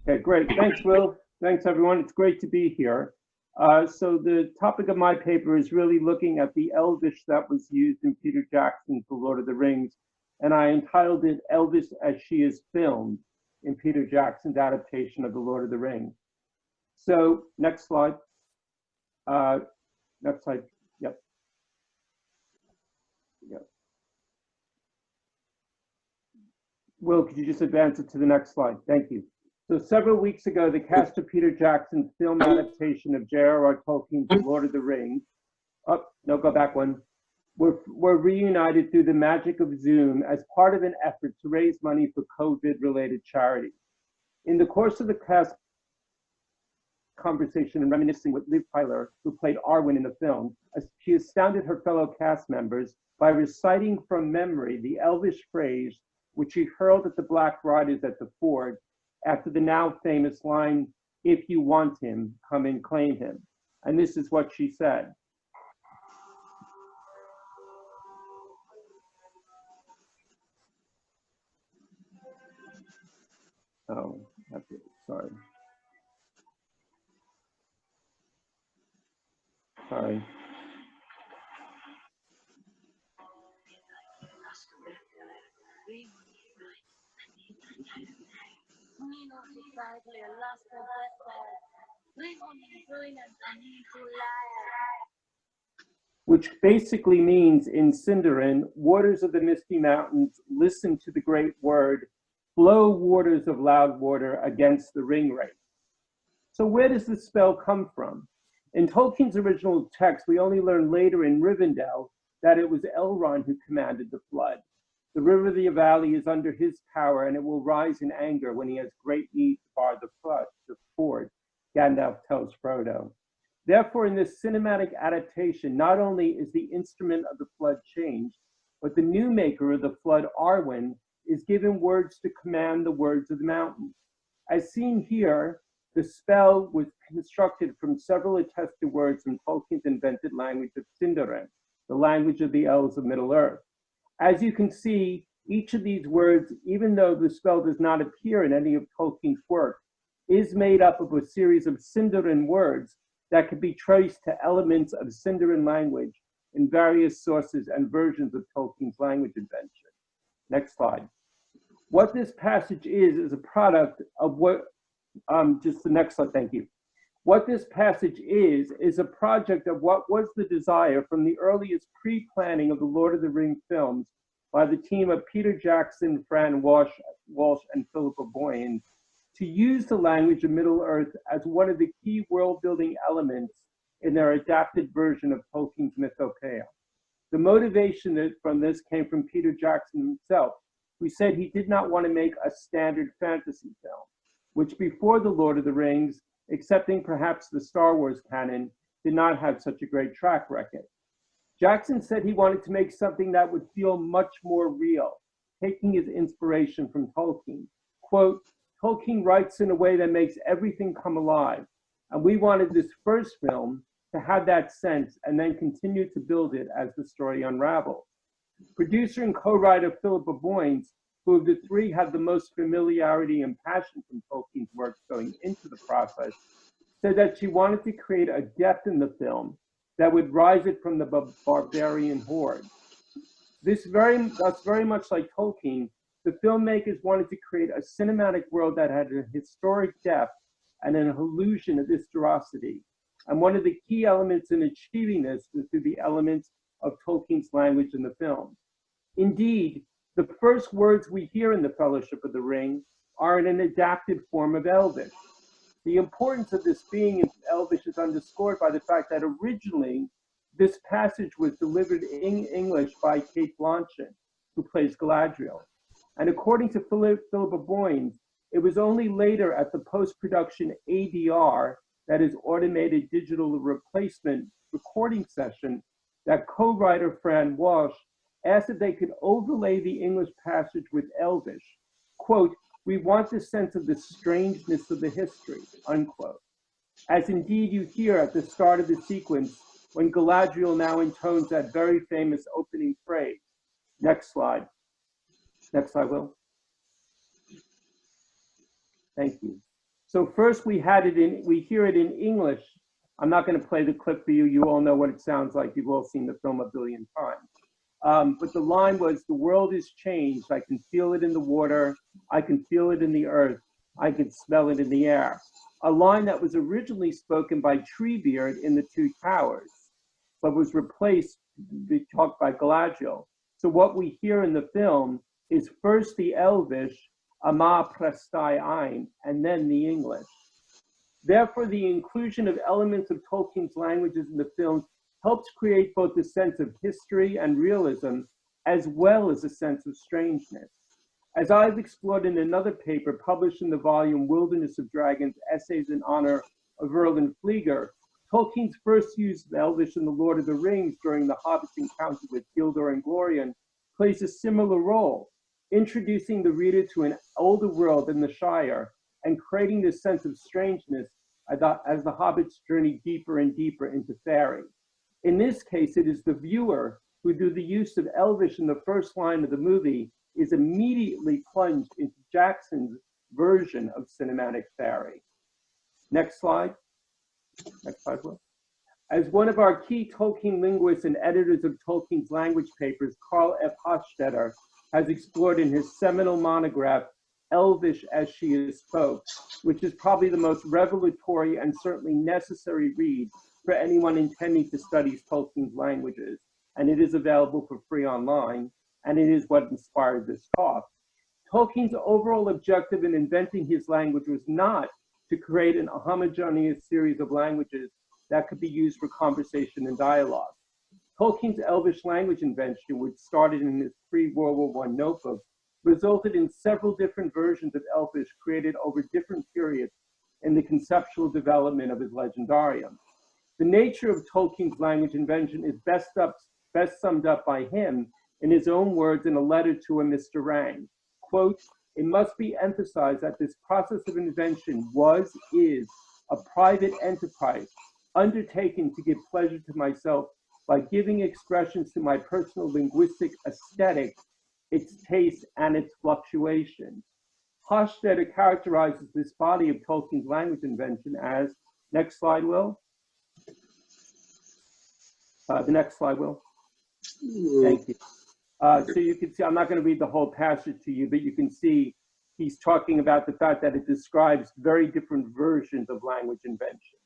Okay, great. Thanks, Will. Thanks, everyone. It's great to be here. So the topic of my paper is really looking at the Elvish that was used in Peter Jackson's The Lord of the Rings, and I entitled it Elvis as She is Filmed in Peter Jackson's adaptation of The Lord of the Rings. So next slide. Next slide. Yep. Yep. Will, could you just advance it to the next slide? Thank you. So several weeks ago, the cast of Peter Jackson's film adaptation of J.R.R. Tolkien's The Lord of the Rings, oh, no, go back one, were reunited through the magic of Zoom as part of an effort to raise money for COVID-related charities. In the course of the cast conversation and reminiscing with Liv Tyler, who played Arwen in the film, she astounded her fellow cast members by reciting from memory the Elvish phrase which she hurled at the Black Riders at the ford after the now famous line, "If you want him, come and claim him." And this is what she said. Oh, sorry. Sorry. Which basically means in Sindarin, waters of the misty mountains, listen to the great word, flow waters of loud water against the ring wraith. So where does this spell come from? In Tolkien's original text, we only learn later in Rivendell that it was Elrond who commanded the flood. The river of the valley is under his power, and it will rise in anger when he has great need to bar the ford, Gandalf tells Frodo. Therefore, in this cinematic adaptation, not only is the instrument of the flood changed, but the new maker of the flood, Arwen, is given words to command the words of the mountains. As seen here, the spell was constructed from several attested words from Tolkien's invented language of Sindarin, the language of the elves of Middle-earth. As you can see, each of these words, even though the spell does not appear in any of Tolkien's work, is made up of a series of Sindarin words that could be traced to elements of Sindarin language in various sources and versions of Tolkien's language invention. Next slide. What this passage is a product of what, just the next slide, thank you. What this passage is a project of what was the desire from the earliest pre-planning of the Lord of the Rings films by the team of Peter Jackson, Fran Walsh, and Philippa Boyens to use the language of Middle-earth as one of the key world-building elements in their adapted version of Tolkien's Mythopoeia. The motivation from this came from Peter Jackson himself, who said he did not want to make a standard fantasy film, which before the Lord of the Rings, excepting perhaps the Star Wars canon, did not have such a great track record. Jackson said he wanted to make something that would feel much more real, taking his inspiration from Tolkien. Quote, Tolkien writes in a way that makes everything come alive, and we wanted this first film to have that sense and then continue to build it as the story unravels. Producer and co-writer Philippa Boyens, who of the three had the most familiarity and passion from Tolkien's works going into the process, said that she wanted to create a depth in the film that would rise it from the barbarian horde. Thus very much like Tolkien, the filmmakers wanted to create a cinematic world that had a historic depth and an illusion of historicity. And one of the key elements in achieving this was through the elements of Tolkien's language in the film. Indeed, the first words we hear in the Fellowship of the Ring are in an adapted form of Elvish. The importance of this being in Elvish is underscored by the fact that originally this passage was delivered in English by Kate Blanchett, who plays Galadriel. And according to Philippa Boyens, it was only later at the post-production ADR, that is automated digital replacement recording session, that co-writer Fran Walsh asked if they could overlay the English passage with Elvish. Quote, we want the sense of the strangeness of the history, unquote. As indeed you hear at the start of the sequence when Galadriel now intones that very famous opening phrase. Next slide. Next slide, Will. Thank you. So first we hear it in English. I'm not going to play the clip for you. You all know what it sounds like. You've all seen the film a billion times. But the line was, "The world is changed. I can feel it in the water. I can feel it in the earth. I can smell it in the air." A line that was originally spoken by Treebeard in The Two Towers, but was replaced, talked by Galadriel. So what we hear in the film is first the Elvish, Ama Prestai Ein, and then the English. Therefore, the inclusion of elements of Tolkien's languages in the film helps create both a sense of history and realism, as well as a sense of strangeness. As I've explored in another paper published in the volume Wilderness of Dragons, Essays in Honor of Erlen Flieger, Tolkien's first use of Elvish in The Lord of the Rings during the Hobbit's encounter with Gildor and Glorian plays a similar role, introducing the reader to an older world than the Shire and creating this sense of strangeness as the hobbits journey deeper and deeper into Faerie. In this case, it is the viewer who, through the use of Elvish in the first line of the movie, is immediately plunged into Jackson's version of cinematic Faerie. Next slide. Next slide, Will. As one of our key Tolkien linguists and editors of Tolkien's language papers, Carl F. Hochstetter, has explored in his seminal monograph, Elvish as She Is Spoke, which is probably the most revelatory and certainly necessary read for anyone intending to study Tolkien's languages. And it is available for free online, and it is what inspired this talk. Tolkien's overall objective in inventing his language was not to create a homogeneous series of languages that could be used for conversation and dialogue. Tolkien's Elvish language invention, which started in his pre-World War I notebook, resulted in several different versions of Elvish created over different periods in the conceptual development of his legendarium. The nature of Tolkien's language invention is best summed up by him in his own words in a letter to a Mr. Rang. Quote, "It must be emphasized that this process of invention is a private enterprise undertaken to give pleasure to myself by giving expressions to my personal linguistic aesthetic, its taste, and its fluctuation." Hochstetter characterizes this body of Tolkien's language invention as, next slide, Will. The next slide, Will. Thank you. So you can see, I'm not going to read the whole passage to you, but you can see he's talking about the fact that it describes very different versions of language invention.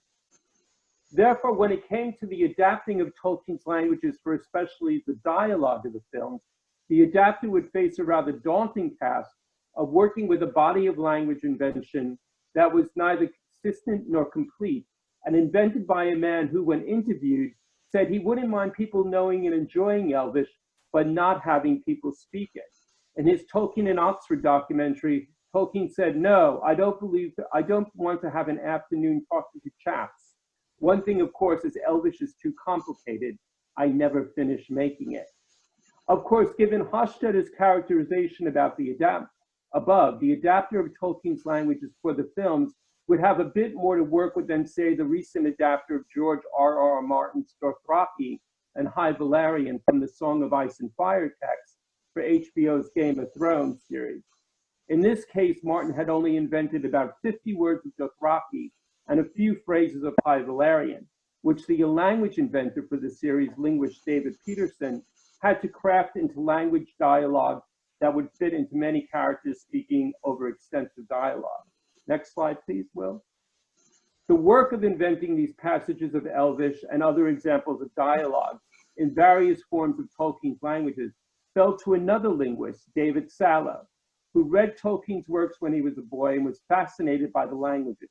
Therefore, when it came to the adapting of Tolkien's languages for especially the dialogue of the films, the adapter would face a rather daunting task of working with a body of language invention that was neither consistent nor complete, and invented by a man who, when interviewed, said he wouldn't mind people knowing and enjoying Elvish, but not having people speak it. In his Tolkien in Oxford documentary, Tolkien said, "No, I don't want to have an afternoon talking to chaps. One thing, of course, is Elvish is too complicated. I never finished making it." Of course, given Hochstetter's characterization about the adapter of Tolkien's languages for the films would have a bit more to work with than, say, the recent adapter of J.R.R. Martin's Dothraki and High Valyrian from the Song of Ice and Fire text for HBO's Game of Thrones series. In this case, Martin had only invented about 50 words of Dothraki and a few phrases of High Valyrian, which the language inventor for the series, linguist David Peterson, had to craft into language dialogue that would fit into many characters speaking over extensive dialogue. Next slide, please, Will. The work of inventing these passages of Elvish and other examples of dialogue in various forms of Tolkien's languages fell to another linguist, David Salo, who read Tolkien's works when he was a boy and was fascinated by the languages.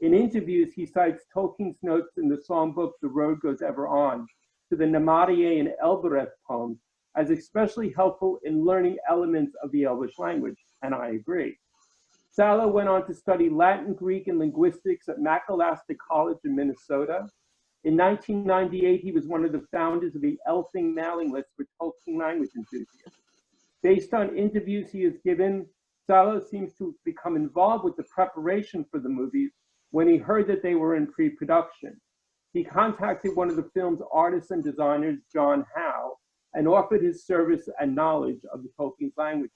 In interviews, he cites Tolkien's notes in the songbook The Road Goes Ever On to the Namadie and Elbereth poems as especially helpful in learning elements of the Elvish language, and I agree. Salo went on to study Latin, Greek, and linguistics at Macalester College in Minnesota. In 1998, he was one of the founders of the Elfing mailing list for Tolkien language enthusiasts. Based on interviews he has given, Salo seems to have become involved with the preparation for the movies when he heard that they were in pre-production. He contacted one of the film's artists and designers, John Howe, and offered his service and knowledge of the Tolkien's languages.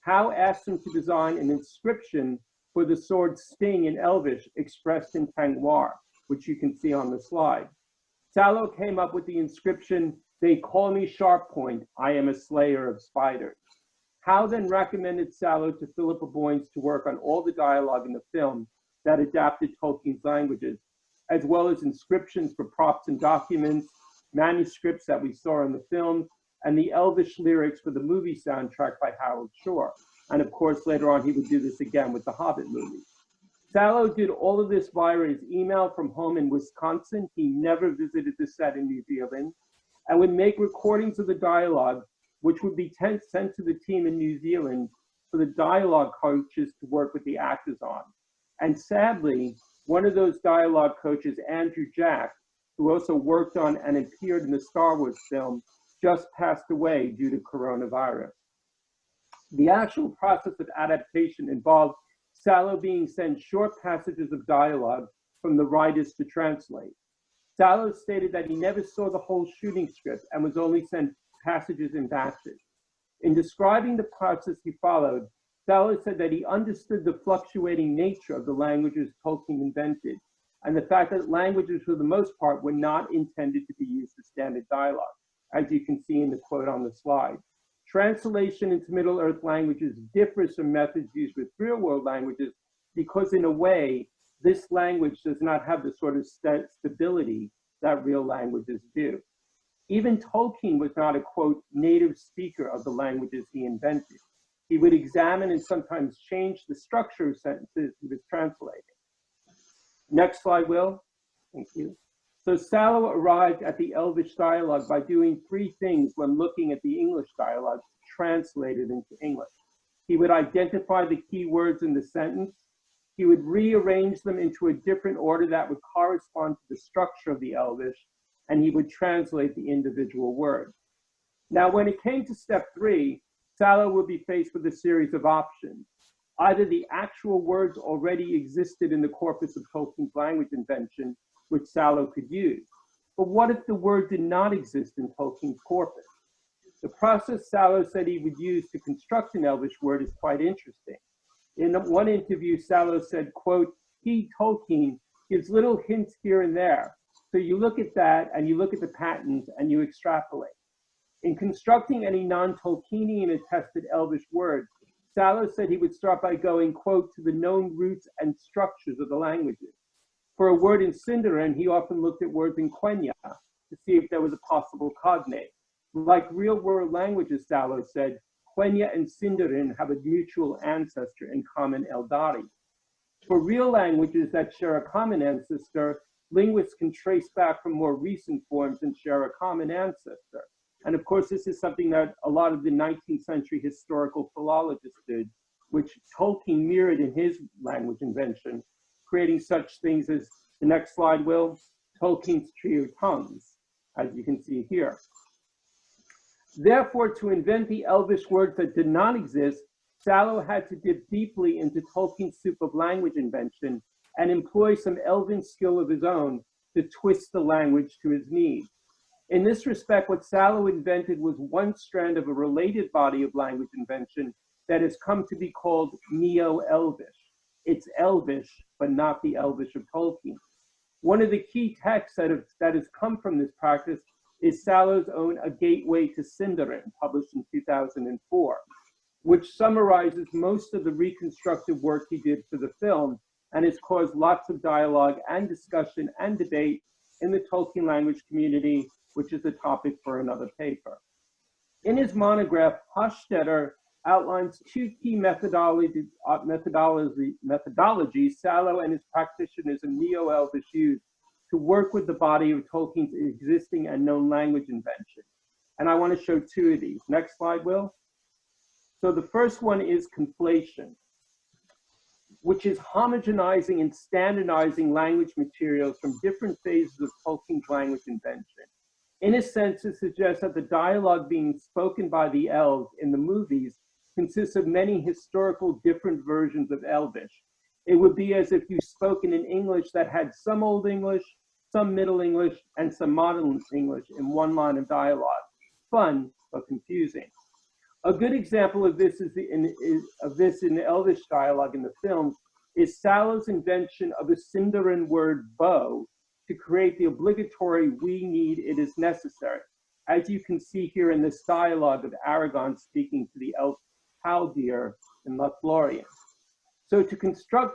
Howe asked him to design an inscription for the sword sting in Elvish expressed in Tangwar, which you can see on the slide. Salo came up with the inscription, "They call me Sharp Point, I am a slayer of spiders." Howe then recommended Salo to Philippa Boyens to work on all the dialogue in the film that adapted Tolkien's languages, as well as inscriptions for props and documents, manuscripts that we saw in the film, and the Elvish lyrics for the movie soundtrack by Harold Shore. And of course, later on, he would do this again with the Hobbit movie. Salo did all of this via his email from home in Wisconsin. He never visited the set in New Zealand, and would make recordings of the dialogue, which would be sent to the team in New Zealand for the dialogue coaches to work with the actors on. And sadly, one of those dialogue coaches, Andrew Jack, who also worked on and appeared in the Star Wars film, just passed away due to coronavirus. The actual process of adaptation involved Salo being sent short passages of dialogue from the writers to translate. Salo stated that he never saw the whole shooting script and was only sent passages in batches. In describing the process he followed, Salo said that he understood the fluctuating nature of the languages Tolkien invented, and the fact that languages, for the most part, were not intended to be used as standard dialogue, as you can see in the quote on the slide. Translation into Middle-earth languages differs from methods used with real-world languages because, in a way, this language does not have the sort of stability that real languages do. Even Tolkien was not a, quote, native speaker of the languages he invented. He would examine and sometimes change the structure of sentences he was translating. Next slide, Will. Thank you. So Salo arrived at the Elvish dialogue by doing three things when looking at the English dialogue translated into English. He would identify the key words in the sentence. He would rearrange them into a different order that would correspond to the structure of the Elvish, and he would translate the individual word. Now, when it came to step 3, Salo would be faced with a series of options. Either the actual words already existed in the corpus of Tolkien's language invention, which Salo could use. But what if the word did not exist in Tolkien's corpus? The process Salo said he would use to construct an Elvish word is quite interesting. In one interview, Salo said, quote, "He, Tolkien, gives little hints here and there. So you look at that and you look at the patterns and you extrapolate." In constructing any non-Tolkienian attested Elvish word, Salo said he would start by going, quote, "to the known roots and structures of the languages." For a word in Sindarin, he often looked at words in Quenya to see if there was a possible cognate. Like real-world languages, Salo said, Quenya and Sindarin have a mutual ancestor in common Eldari. For real languages that share a common ancestor, linguists can trace back from more recent forms and share a common ancestor. And of course, this is something that a lot of the 19th century historical philologists did, which Tolkien mirrored in his language invention, creating such things as, the next slide, Will, Tolkien's tree of tongues, as you can see here. Therefore, to invent the Elvish words that did not exist, Salo had to dip deeply into Tolkien's soup of language invention and employ some elven skill of his own to twist the language to his needs. In this respect, what Salo invented was one strand of a related body of language invention that has come to be called Neo-Elvish. It's Elvish, but not the Elvish of Tolkien. One of the key texts that has come from this practice is Salo's own A Gateway to Sindarin, published in 2004, which summarizes most of the reconstructive work he did for the film and has caused lots of dialogue and discussion and debate in the Tolkien language community, which is a topic for another paper. In his monograph, Hochstetter outlines two key methodologies Salo and his practitioners in Neo-Elvish used to work with the body of Tolkien's existing and known language invention. And I want to show two of these. Next slide, Will. So the first one is conflation, which is homogenizing and standardizing language materials from different phases of Tolkien's language invention. In a sense, it suggests that the dialogue being spoken by the elves in the movies consists of many historical different versions of Elvish. It would be as if you've spoken in English that had some Old English, some Middle English, and some Modern English in one line of dialogue. Fun, but confusing. A good example of this in the Elvish dialogue in the film is Salo's invention of the Sindarin word bow to create the obligatory "we need, it is necessary," as you can see here in this dialogue of Aragorn speaking to the elf Haldir in Lothlorien. So to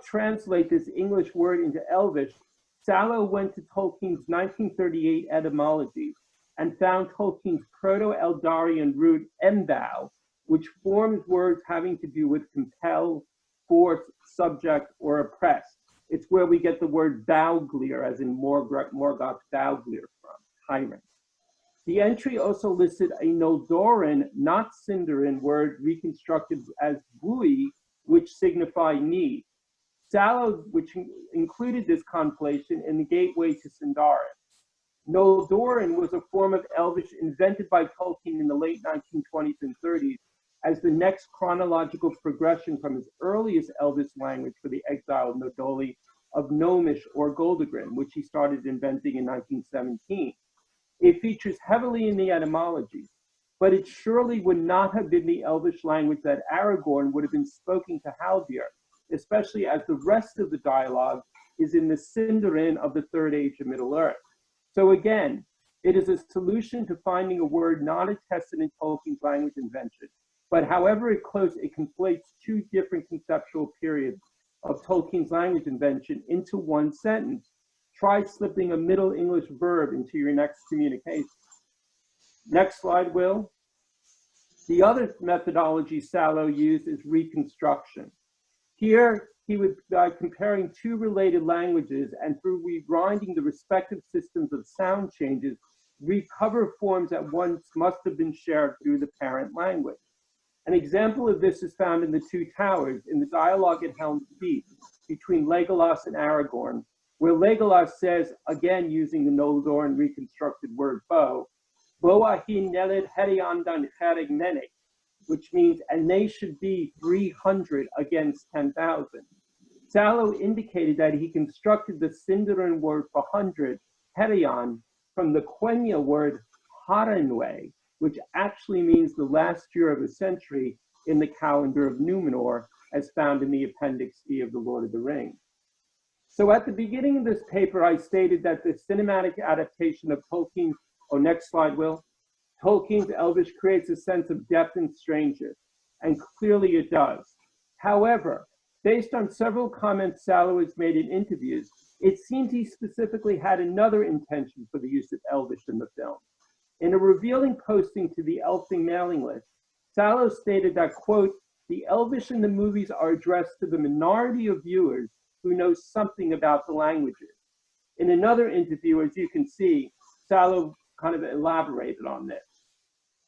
translate this English word into Elvish, Salo went to Tolkien's 1938 etymology and found Tolkien's Proto-Eldarian root embau, which forms words having to do with compel, force, subject, or oppress. It's where we get the word Bauglir, as in Morgoth Bauglir from, tyrant. The entry also listed a Noldoran, not Sindarin word reconstructed as bui, which signify need. Salo, which included this conflation in the gateway to Sindarin. Noldoran was a form of Elvish invented by Tolkien in the late 1920s and 30s as the next chronological progression from his earliest Elvish language for the exiled Nodoli of Gnomish or Goldegrin, which he started inventing in 1917. It features heavily in the etymology, but it surely would not have been the Elvish language that Aragorn would have been speaking to Haldir, especially as the rest of the dialogue is in the Sindarin of the Third Age of Middle-earth. So again, it is a solution to finding a word not attested in Tolkien's language invention, but however it conflates two different conceptual periods of Tolkien's language invention into one sentence. Try slipping a Middle English verb into your next communication. Next slide, Will. The other methodology Salo used is reconstruction. Here, he would, by comparing two related languages and through rewinding the respective systems of sound changes, recover forms that once must have been shared through the parent language. An example of this is found in The Two Towers, in the dialogue at Helm's Deep between Legolas and Aragorn, where Legolas says, again using the Noldoran reconstructed word bow, Boahin nelid heriandan herignenik, which means, and they should be 300 against 10,000. Salo indicated that he constructed the Sindarin word for 100, herian, from the Quenya word haranwe, which actually means the last year of a century in the calendar of Numenor, as found in the Appendix D of The Lord of the Rings. So at the beginning of this paper, I stated that the cinematic adaptation of Tolkien's, next slide, Will. Tolkien's Elvish creates a sense of depth and strangeness, and clearly it does. However, based on several comments Salo has made in interviews, it seems he specifically had another intention for the use of Elvish in the film. In a revealing posting to the Elfing mailing list, Salo stated that, quote, the Elvish in the movies are addressed to the minority of viewers who know something about the languages. In another interview, as you can see, Salo kind of elaborated on this.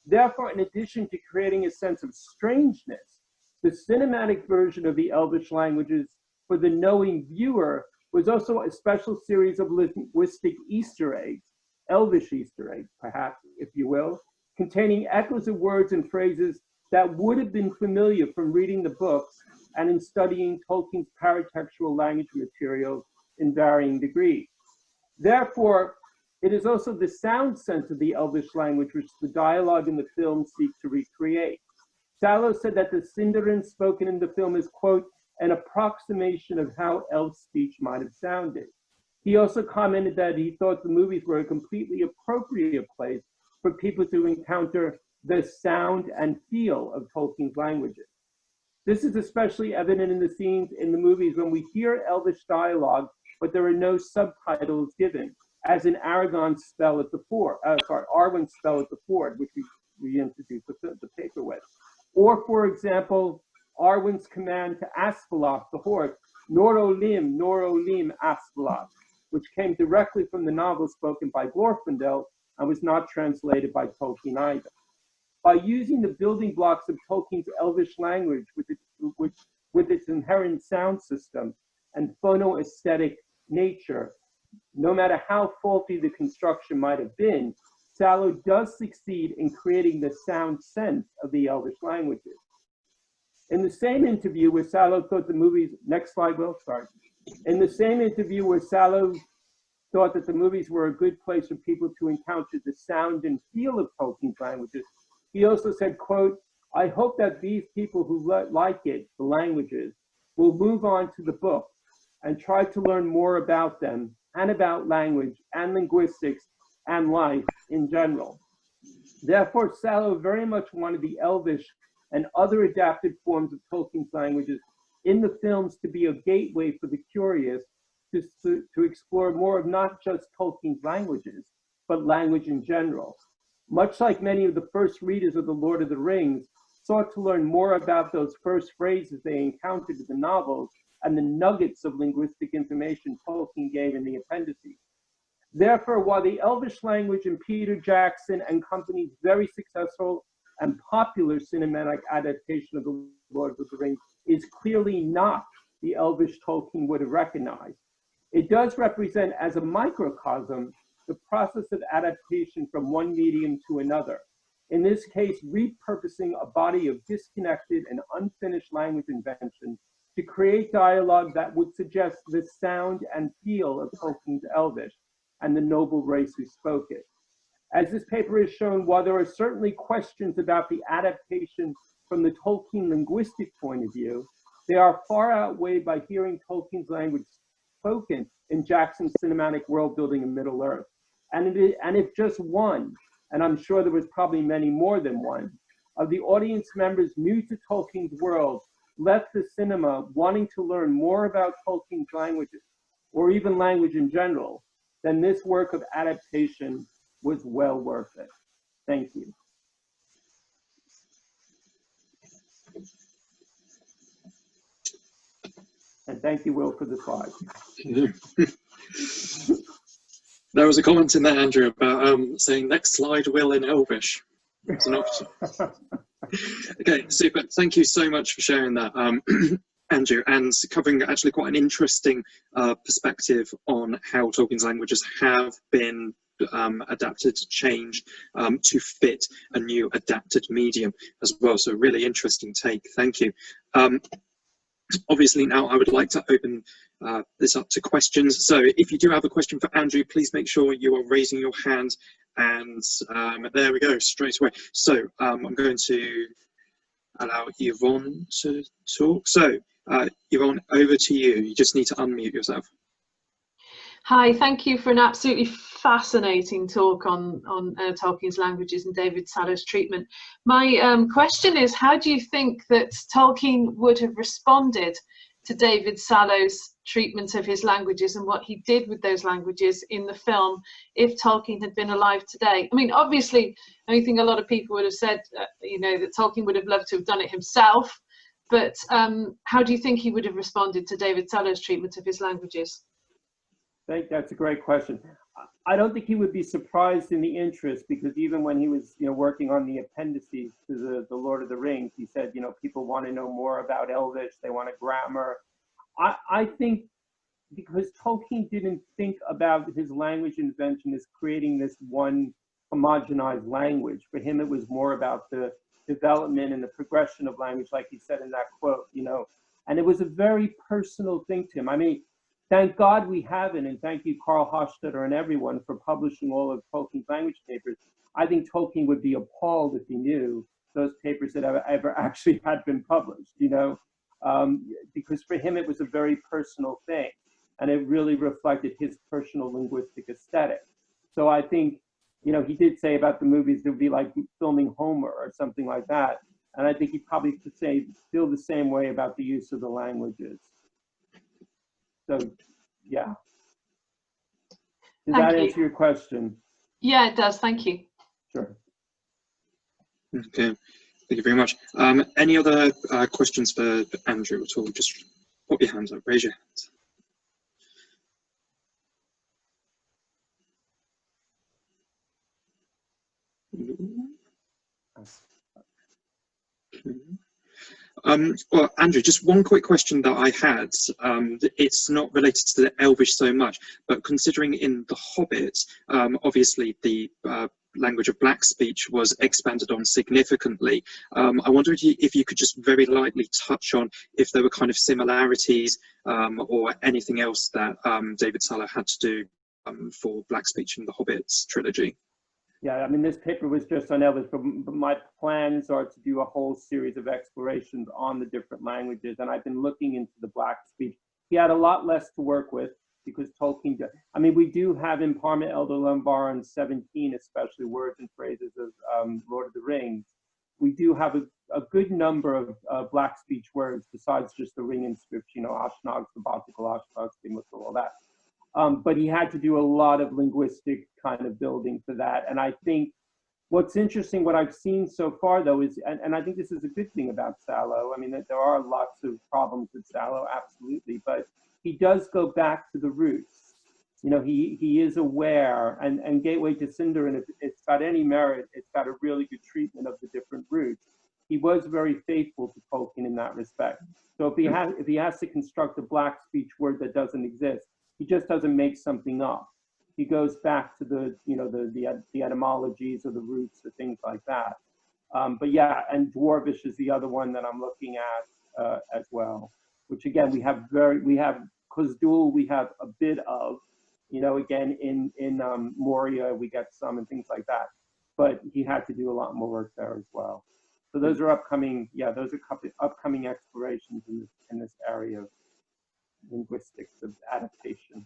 Therefore, in addition to creating a sense of strangeness, the cinematic version of the Elvish languages for the knowing viewer was also a special series of linguistic Easter eggs, Elvish Easter eggs, perhaps, if you will, containing echoes of words and phrases that would have been familiar from reading the books and in studying Tolkien's paratextual language materials in varying degrees. Therefore, it is also the sound sense of the Elvish language which the dialogue in the film seeks to recreate. Salo said that the Sindarin spoken in the film is, quote, an approximation of how elf speech might have sounded. He also commented that he thought the movies were a completely appropriate place for people to encounter the sound and feel of Tolkien's languages. This is especially evident in the scenes in the movies when we hear Elvish dialogue, but there are no subtitles given, as in Aragorn's spell at the ford, Arwen's spell at the ford, which we introduced the paper with. Or, for example, Arwen's command to Asphalok, the horse, Norolim, Norolim, Asphalok, which came directly from the novel spoken by Glorfindel and was not translated by Tolkien either. By using the building blocks of Tolkien's Elvish language with its inherent sound system and phonoaesthetic nature, no matter how faulty the construction might have been, Salo does succeed in creating the sound sense of the Elvish languages. In the same interview where Salo thought the movies, next slide, Will, sorry. In the same interview where Salo thought that the movies were a good place for people to encounter the sound and feel of Tolkien's languages, he also said, quote, I hope that these people who like it, the languages, will move on to the book and try to learn more about them and about language and linguistics and life in general. Therefore, Salo very much wanted the Elvish and other adapted forms of Tolkien's languages in the films to be a gateway for the curious to explore more of not just Tolkien's languages, but language in general. Much like many of the first readers of The Lord of the Rings sought to learn more about those first phrases they encountered in the novels and the nuggets of linguistic information Tolkien gave in the appendices. Therefore, while the Elvish language in Peter Jackson and company's very successful and popular cinematic adaptation of The Lord of the Rings is clearly not the Elvish Tolkien would have recognized, it does represent as a microcosm the process of adaptation from one medium to another. In this case, repurposing a body of disconnected and unfinished language invention to create dialogue that would suggest the sound and feel of Tolkien's Elvish and the noble race who spoke it. As this paper has shown, while there are certainly questions about the adaptation from the Tolkien linguistic point of view, they are far outweighed by hearing Tolkien's language spoken in Jackson's cinematic world building in Middle-earth. And if just one, and I'm sure there was probably many more than one, of the audience members new to Tolkien's world left the cinema wanting to learn more about Tolkien's languages, or even language in general, then this work of adaptation was well worth it. Thank you. And thank you, Will, for the slide. There was a comment in there, Andrew, about saying next slide, Will in Elvish. It's an option. Okay, super. Thank you so much for sharing that, Andrew, and covering actually quite an interesting perspective on how Tolkien's languages have been adapted, changed to fit a new adapted medium as well. So really interesting take. Thank you. Obviously, now I would like to open this up to questions. So if you do have a question for Andrew, please make sure you are raising your hand. And there we go, straight away. So I'm going to allow Yvonne to talk. So Yvonne, over to you. You just need to unmute yourself. Hi, thank you for an absolutely fascinating talk on Tolkien's languages and David Salo's treatment. My question is, how do you think that Tolkien would have responded to David Salo's treatment of his languages and what he did with those languages in the film if Tolkien had been alive today? I mean, obviously, I think a lot of people would have said, you know, that Tolkien would have loved to have done it himself, but how do you think he would have responded to David Salo's treatment of his languages? I think that's a great question. I don't think he would be surprised in the interest, because even when he was, working on the appendices to the Lord of the Rings, he said, people want to know more about Elvish, they want a grammar. I think because Tolkien didn't think about his language invention as creating this one homogenized language. For him, it was more about the development and the progression of language, like he said in that quote, and it was a very personal thing to him. I mean, thank God we have it, and thank you, Carl Hofstadter and everyone, for publishing all of Tolkien's language papers. I think Tolkien would be appalled if he knew those papers that ever actually had been published, because for him it was a very personal thing, and it really reflected his personal linguistic aesthetic. So I think, he did say about the movies it would be like filming Homer or something like that, and I think he probably could feel the same way about the use of the languages. So, yeah. Does that answer your question? Yeah, it does. Thank you. Sure. Okay. Thank you very much. Any other questions for Andrew at all? Just put your hands up. Raise your hands. Okay. Well, Andrew, just one quick question that I had. It's not related to the Elvish so much, but considering in The Hobbit, obviously the language of black speech was expanded on significantly. I wonder if you could just very lightly touch on if there were kind of similarities or anything else that David Salo had to do for black speech in the Hobbit trilogy. Yeah, I mean, this paper was just on Elvis, but my plans are to do a whole series of explorations on the different languages. And I've been looking into the Black speech. He had a lot less to work with because Tolkien, I mean, we do have in Parma Elder Lumbaran 17, especially words and phrases of Lord of the Rings. We do have a good number of Black speech words besides just the ring inscription, you know, Ashnog, Sabbatical, Ashnog, all that. But he had to do a lot of linguistic kind of building for that. And I think what's interesting, what I've seen so far, though, is, and I think this is a good thing about Salo. I mean, there are lots of problems with Salo, absolutely, but he does go back to the roots. You know, he is aware, and Gateway to Cinder, and if it's got any merit, it's got a really good treatment of the different roots. He was very faithful to Tolkien in that respect. So if he has to construct a Black speech word that doesn't exist, he just doesn't make something up. He goes back to the, you know, the etymologies or the roots or things like that. But yeah, and Dwarvish is the other one that I'm looking at as well, which again, we have Khuzdul, we have a bit of, you know, again, in Moria, we get some and things like that. But he had to do a lot more work there as well. So those are upcoming, yeah, those are upcoming explorations in this area of linguistics, of adaptation.